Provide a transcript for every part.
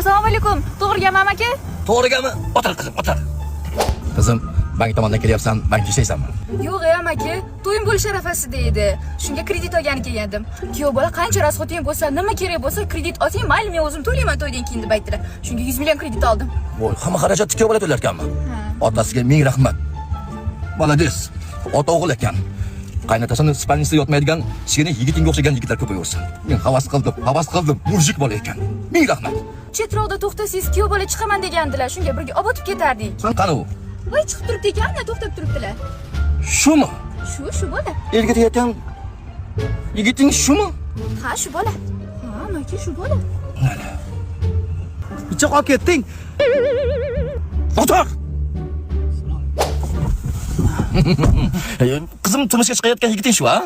Assalomu alaykum. To'g'riga aka? To'g'rigami? O'tir qizim, o'tir. Qizim, bank tomondan kelyapsan, bank ishlaysanmi? Yo'q, aka. To'yim bo'lish arafasida edi. Shunga kredit olgani kelgandim. Kuyov bola qancha rasxoting bo'lsa, nima kerak bo'lsa kredit olsang, mayli men o'zim to'layman to'ydan keyin deb aytdilar. Shunga 100 million kredit oldim. Voy, hamma xarajatni kuyov bola to'larkanmi? Otasiga ming rahmat. Молодец. Ota o'g'il ekan. Qaynotasini spalnisida yotmaydigan, kichkina yigitinga o'xshagan yigitlar ko'payaversin. Men havas qildim. Mujik bola ekan. Ming rahmat. Chetroqda to'xtasangiz, kuyov bola chiqaman degandilar. Shunga birga olib o'tib ketardik. San qani u? Voy, chiqib turibdi ekan, to'xtab turibdilar. Shumi? Shu bola. Erga tegayotgan yigiting shumi? Ha, shu bola. Ha, aka, shu bola. Mana. Pichoq olib ketding. O'tir. Qizim turmushga chiqayotgan yigiting shu, ha?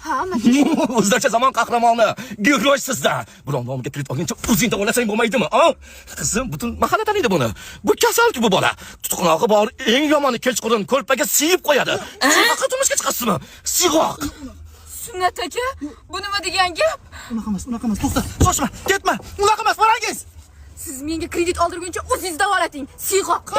Ha, aka. O'zlarcha zamon qahramoni, giroy sizda. Biron nomiga kredit olguncha o'zingda o'lasang bo'lmaydimi, ha? Qizim butun mahalla taniydi buni. Bu kasalki bu bola. Tutuqnog'i bor, eng yomoni kechqurun ko'rpaga siyib qo'yadi. Shunaqa turmushga chiqasizmi? Siyg'oq. Sunnat aka, bu nima degan gap? Unaqa emas. To'xta, shoshma, ketma. Unaqa emas, borangiz. Siz menga kredit oldirguncha o'zingiz davolating. Siyg'oq.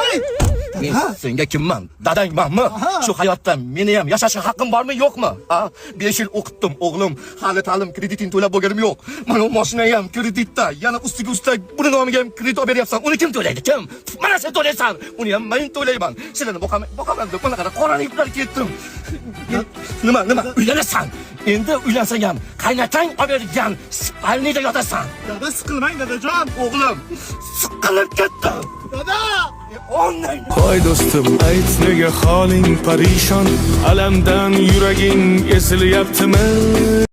Men senga kimman? Dadangmanmi? Shu hayotda meni ham yashashga haqqim bormi, yo'qmi? Ha? 5 yil o'qitdim, o'g'lim. Hali ta'lim krediting to'lab bo'lganim yo'q. Mana bu mashina ham kreditda. Yana ustiga ustak buni nomiga ham kredit olib beryapsan. Uni kim to'laydi? Kim? Mana sen to'laysan. Uni ham men to'layman. Sizlarni boqaman deb mana qara qoraliklar ketdim. Nima? Uylanasan. Endi uylansang ham qaynotang olib bergan spalnida yotasan. Dada, siqilmang dadajon. O'g'lim, siqilib ketdim. Dada! Voy do'stim, ayt nega holing parishon, alamdan yuraging esilyaptimi?